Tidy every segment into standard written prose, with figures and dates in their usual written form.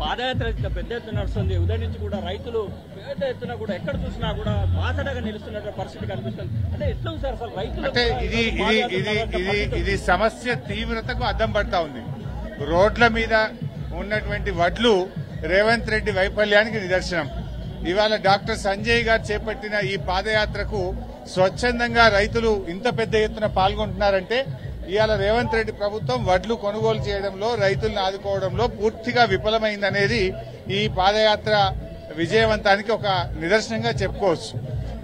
పాదయాత్ర పెద్ద ఎత్తున నడుస్తుంది. ఉదయం నుంచి కూడా రైతులు పెద్ద ఎత్తున కూడా ఎక్కడ చూసినా కూడా బాసటగా నిలుస్తున్న పరిస్థితి కనిపిస్తుంది. అంటే ఎట్లా సార్ అసలు రైతులు అంటే ఇది సమస్య తీవ్రతకు అద్దం పడతా ఉంది. రోడ్ల మీద ఉన్నటువంటి వడ్లు రేవంత్ రెడ్డి వైఫల్యానికి నిదర్శనం. ఇవాళ డాక్టర్ సంజయ్ గారు చేపట్టిన ఈ పాదయాత్రకు స్వచ్ఛందంగా రైతులు ఇంత పెద్ద ఎత్తున పాల్గొంటున్నారంటే ఇవాళ రేవంత్ రెడ్డి ప్రభుత్వం వడ్లు కొనుగోలు చేయడంలో రైతులను ఆదుకోవడంలో పూర్తిగా విఫలమైందనేది ఈ పాదయాత్ర విజయవంతానికి ఒక నిదర్శనంగా చెప్పుకోవచ్చు.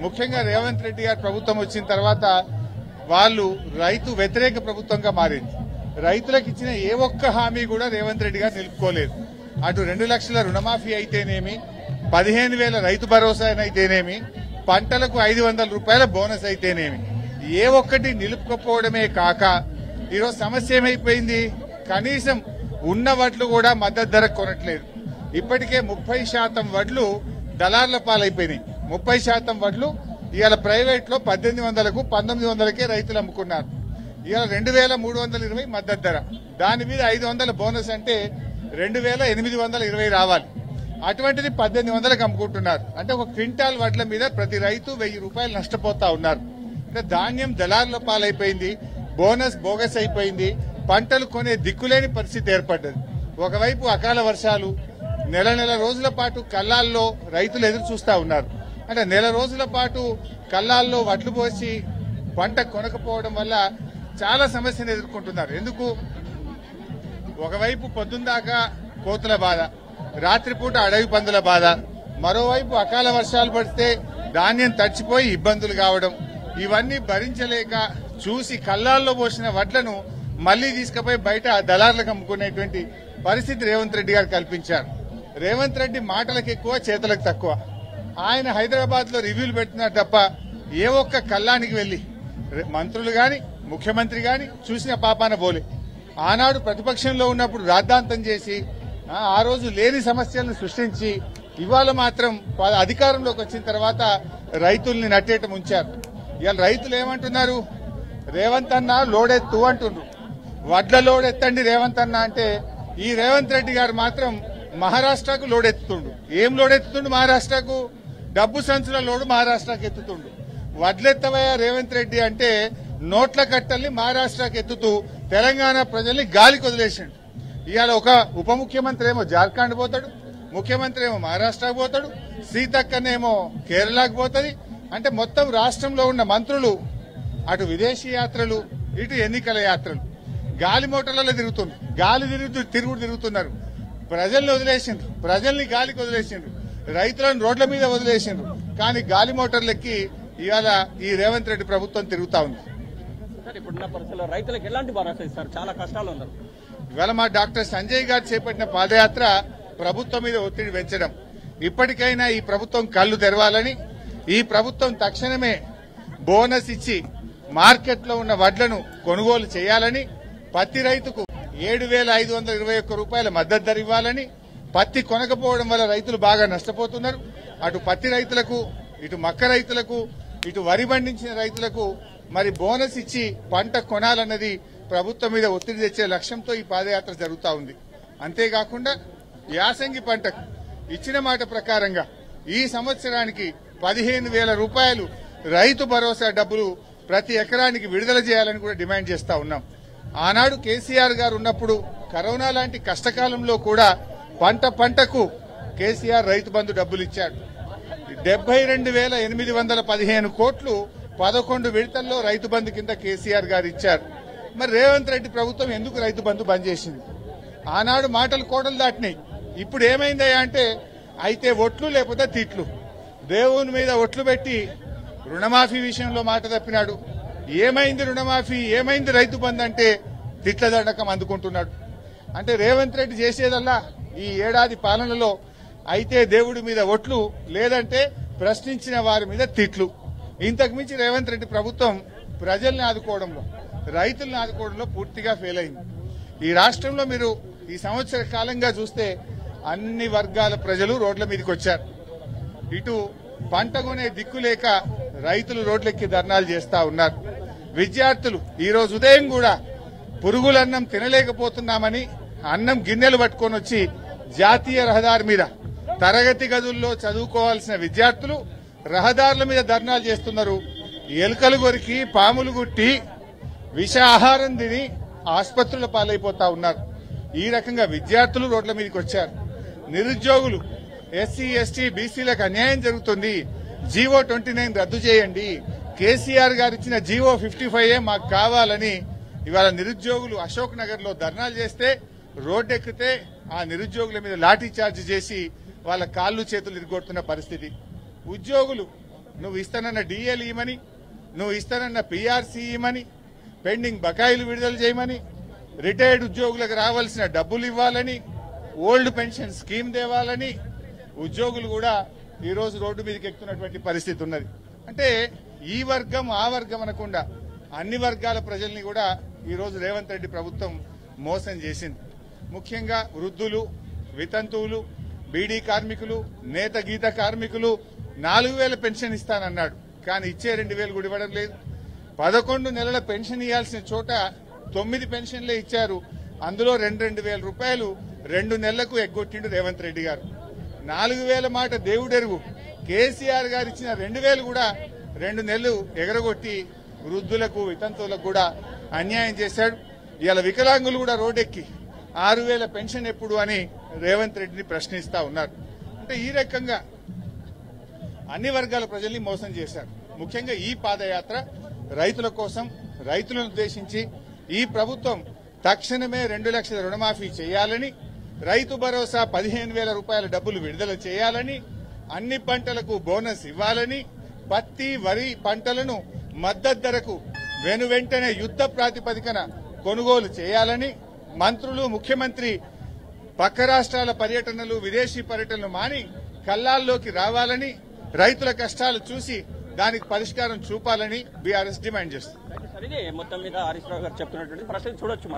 ముఖ్యంగా రేవంత్ రెడ్డి గారి ప్రభుత్వం వచ్చిన తర్వాత వాళ్ళు రైతు వ్యతిరేక ప్రభుత్వంగా మారింది. రైతులకు ఇచ్చిన ఏ ఒక్క హామీ కూడా రేవంత్ రెడ్డి గారు నిలుపుకోలేదు. అటు 2 లక్షల రుణమాఫీ అయితేనేమి, 15,000 రైతు భరోసా అయితేనేమి, పంటలకు 500 రూపాయల బోనస్ అయితేనేమి, ఏ ఒక్కటి నిలుపుకోపోవడమే కాక ఈరోజు సమస్య ఏమైపోయింది, కనీసం ఉన్న వడ్లు కూడా మద్దతు ధరకు కొనట్లేదు. ఇప్పటికే 30% వడ్లు దళార్ల పాలైపోయినాయి. 30% వడ్లు ఇవాళ ప్రైవేట్ లో 1800కు 1900కే రైతులు అమ్ముకున్నారు. ఇవాళ 2320 మద్దతు ధర, దాని మీద 500 బోనస్ అంటే 2820 రావాలి. అటువంటిది 1800కు అమ్ముకుంటున్నారు. అంటే ఒక క్వింటాల్ వడ్ల మీద ప్రతి రైతు 1000 రూపాయలు నష్టపోతా ఉన్నారు. అంటే ధాన్యం దళార్ల పాలైపోయింది, బోనస్ బోగస్ అయిపోయింది, పంటలు కొనే దిక్కులేని పరిస్థితి ఏర్పడ్డది. ఒకవైపు అకాల వర్షాలు, నెల రోజుల పాటు కల్లాల్లో రైతులు ఎదురు చూస్తా ఉన్నారు. అంటే నెల రోజుల పాటు కల్లాల్లో వడ్లు పోసి పంట కొనకపోవడం వల్ల చాలా సమస్యను ఎదుర్కొంటున్నారు. ఎందుకు? ఒకవైపు పొద్దుందాకా కోతుల బాధ, రాత్రిపూట అడవి పందుల బాధ, మరోవైపు అకాల వర్షాలు పడితే ధాన్యం తడిచిపోయి ఇబ్బందులు కావడం, ఇవన్నీ భరించలేక చూసి కల్లాల్లో పోసిన వడ్లను మళ్లీ తీసుకుపోయి బయట దళార్లకు అమ్ముకునేటువంటి పరిస్థితి రేవంత్ రెడ్డి గారు కల్పించారు. రేవంత్ రెడ్డి మాటలకు ఎక్కువ, చేతలకు తక్కువ. ఆయన హైదరాబాద్ లో రివ్యూలు పెడుతున్నారు తప్ప ఏ ఒక్క కల్లానికి వెళ్లి మంత్రులు గాని ముఖ్యమంత్రి గాని చూసిన పాపాన పోలే. ఆనాడు ప్రతిపక్షంలో ఉన్నప్పుడు రాద్ధాంతం చేసి ఆ రోజు లేని సమస్యలను సృష్టించి ఇవాళ మాత్రం అధికారంలోకి వచ్చిన తర్వాత రైతుల్ని నట్టేట ఉంచారు. ఇవాళ రైతులు ఏమంటున్నారు? రేవంత్ అన్న లోడెత్తు అంటున్నారు. వడ్ల లోడెత్తండి రేవంత్ అన్న అంటే ఈ రేవంత్ రెడ్డి గారు మాత్రం మహారాష్ట్రకు లోడెత్తుతుండు. ఏం లోడెత్తుతుండు? మహారాష్ట్రకు డబ్బు సంచుల లోడు మహారాష్ట్రకు ఎత్తుతుండు. వడ్లెత్తవయ్యా రేవంత్ రెడ్డి అంటే నోట్ల కట్టల్ని మహారాష్ట్రకు ఎత్తుతూ తెలంగాణ ప్రజల్ని గాలికి వదిలేసిండు. ఇవాళ ఒక ఉప ముఖ్యమంత్రి ఏమో జార్ఖండ్ పోతాడు, ముఖ్యమంత్రి ఏమో మహారాష్ట్రకు పోతాడు, సీతక్కనేమో కేరళకు పోతుంది. అంటే మొత్తం రాష్ట్రంలో ఉన్న మంత్రులు అటు విదేశీ యాత్రలు, ఇటు ఎన్నికల యాత్రలు, గాలి మోటార్లలో తిరుగుతున్నారు, తిరుగుతున్నారు. ప్రజల్ని వదిలేసిండ్రు, ప్రజల్ని గాలికి వదిలేసిండ్రు, రైతులను రోడ్ల మీద వదిలేసిండ్రు. కానీ గాలి మోటార్లెక్కి ఇవాళ ఈ రేవంత్ రెడ్డి ప్రభుత్వం తిరుగుతా ఉంది. ఇప్పుడున్న పరిస్థితుల్లో రైతులకు ఎలాంటి భరోసా ఇస్తారు? చాలా కష్టాలు ఉన్నారు. ఇవాళ మా డాక్టర్ సంజయ్ గారు చేపట్టిన పాదయాత్ర ప్రభుత్వం మీద ఒత్తిడి పెంచడం. ఇప్పటికైనా ఈ ప్రభుత్వం కళ్లు తెరవాలని, ఈ ప్రభుత్వం తక్షణమే బోనస్ ఇచ్చి మార్కెట్లో ఉన్న వడ్లను కొనుగోలు చేయాలని, పత్తి రైతుకు 7,521 రూపాయల మద్దతు ధర ఇవ్వాలని, పత్తి కొనకపోవడం వల్ల రైతులు బాగా నష్టపోతున్నారు. అటు పత్తి రైతులకు, ఇటు మక్క రైతులకు, ఇటు వరి పండించిన రైతులకు మరి బోనస్ ఇచ్చి పంట కొనాలన్నది ప్రభుత్వం మీద ఒత్తిడి తెచ్చే లక్ష్యంతో ఈ పాదయాత్ర జరుగుతా ఉంది. అంతేకాకుండా యాసంగి పంటకు ఇచ్చిన మాట ప్రకారంగా ఈ సంవత్సరానికి 15,000 రూపాయలు రైతు భరోసా డబ్బులు ప్రతి ఎకరానికి విడుదల చేయాలని కూడా డిమాండ్ చేస్తా ఉన్నాం. ఆనాడు కేసీఆర్ గారు ఉన్నప్పుడు కరోనా లాంటి కష్టకాలంలో కూడా పంటకు కేసీఆర్ రైతు బంధు డబ్బులు ఇచ్చాడు. 72,815 కోట్లు 11 విడతల్లో రైతు బంధు కింద కేసీఆర్ గారు ఇచ్చారు. మరి రేవంత్ రెడ్డి ప్రభుత్వం ఎందుకు రైతు బంధు బంద్ చేసింది? ఆనాడు మాటలు కోటలు దాటినాయి. ఇప్పుడు ఏమైందయ్యా అంటే అయితే ఒట్లు లేకపోతే తిట్లు. దేవుని మీద ఒట్లు పెట్టి రుణమాఫీ విషయంలో మాట తప్పినాడు. ఏమైంది రుణమాఫీ, ఏమైంది రైతు బంధు అంటే తిట్ల దండకం అందుకుంటున్నాడు. అంటే రేవంత్ రెడ్డి చేసేదల్లా ఈ ఏడాది పాలనలో అయితే దేవుడి మీద ఒట్లు, లేదంటే ప్రశ్నించిన వారి మీద తిట్లు. ఇంతకు మించి రేవంత్ రెడ్డి ప్రభుత్వం ప్రజల్ని ఆదుకోవడంలో, రైతుల్ని ఆదుకోవడంలో పూర్తిగా ఫెయిల్ అయింది. ఈ రాష్ట్రంలో మీరు ఈ సంవత్సర కాలంగా చూస్తే అన్ని వర్గాల ప్రజలు రోడ్ల మీదకి వచ్చారు. ఇటు పంట కొనే దిక్కు లేక రైతులు రోడ్లెక్కి ధర్నాలు చేస్తా ఉన్నారు. విద్యార్థులు ఈ రోజు ఉదయం కూడా పురుగులన్నం తినలేకపోతున్నామని అన్నం గిన్నెలు పట్టుకొని వచ్చి జాతీయ రహదారి మీద తరగతి గదుల్లో చదువుకోవాల్సిన విద్యార్థులు రహదారుల మీద ధర్నాలు చేస్తున్నారు. ఎలుకలు కొరికి పాములు గుట్టి విష ఆహారం తిని ఆసుపత్రుల పాలైపోతా ఉన్నారు. ఈ రకంగా విద్యార్థులు రోడ్ల మీదకి వచ్చారు. నిరుద్యోగులు ఎస్సీ ఎస్టీ బీసీలకు అన్యాయం జరుగుతుంది, జీవో 29 రద్దు చేయండి, కేసీఆర్ గారు ఇచ్చిన జీవో 55 మాకు కావాలని ఇవాళ నిరుద్యోగులు అశోక్ నగర్ లో ధర్నాలు చేస్తే రోడ్డెక్కితే ఆ నిరుద్యోగుల మీద లాఠీ చార్జ్ చేసి వాళ్ళ కాళ్ళు చేతులు ఇరుగొడుతున్న పరిస్థితి. ఉద్యోగులు నువ్వు ఇస్తానన్న డిఎల్ ఇవ్వమని, నువ్వు ఇస్తానన్న పీఆర్సీ ఇవ్వమని, పెండింగ్ బకాయిలు విడుదల చేయమని, రిటైర్డ్ ఉద్యోగులకు రావాల్సిన డబ్బులు ఇవ్వాలని, ఓల్డ్ పెన్షన్ స్కీమ్ తేవాలని ఉద్యోగులు కూడా ఈ రోజు రోడ్డు మీదకి ఎక్కుతున్నటువంటి పరిస్థితి ఉన్నది. అంటే ఈ వర్గం ఆ వర్గం అనకుండా అన్ని వర్గాల ప్రజల్ని కూడా ఈ రోజు రేవంత్ రెడ్డి ప్రభుత్వం మోసం చేసింది. ముఖ్యంగా వృద్ధులు, వితంతువులు, బీడీ కార్మికులు, నేత గీత కార్మికులు 4,000 పెన్షన్ ఇస్తానన్నాడు. కానీ ఇచ్చే 2,000 కూడా ఇవ్వడం లేదు. 11 నెలల పెన్షన్ ఇవ్వాల్సిన చోట 9 పెన్షన్లే ఇచ్చారు. అందులో 2,000 రూపాయలు 2 నెలలకు ఎగ్గొట్టిండు రేవంత్ రెడ్డి గారు. 4,000 మాట దేవుడెరుగు. కేసీఆర్ గారు ఇచ్చిన 2,000 కూడా 2 నెలలు ఎగరగొట్టి వృద్ధులకు వితంతువులకు కూడా అన్యాయం చేశాడు. ఇవాళ వికలాంగులు కూడా రోడ్డెక్కి 6,000 పెన్షన్ ఎప్పుడు అని రేవంత్ రెడ్డిని ప్రశ్నిస్తా ఉన్నారు. అంటే ఈ రకంగా అన్ని వర్గాల ప్రజల్ని మోసం చేశారు. ముఖ్యంగా ఈ పాదయాత్ర రైతుల కోసం, రైతులను ఉద్దేశించి ఈ ప్రభుత్వం తక్షణమే 2 లక్షల రుణమాఫీ చేయాలని, రైతు భరోసా 15,000 రూపాయల డబ్బులు విడుదల చేయాలని, అన్ని పంటలకు బోనస్ ఇవ్వాలని, పత్తి వరి పంటలను మద్దతు ధరకు వెనువెంటనే యుద్ధ ప్రాతిపదికన కొనుగోలు చేయాలని, మంత్రులు ముఖ్యమంత్రి పక్క రాష్ట్రాల పర్యటనలు విదేశీ పర్యటనలు మాని కల్లాల్లోకి రావాలని, రైతుల కష్టాలు చూసి దానికి పరిష్కారం చూపాలని బీఆర్ఎస్ డిమాండ్ చేస్తుంది. మొత్తం మీద హరీష్ రావు గారు చెప్తున్నటువంటి ప్రశ్న చూడొచ్చు.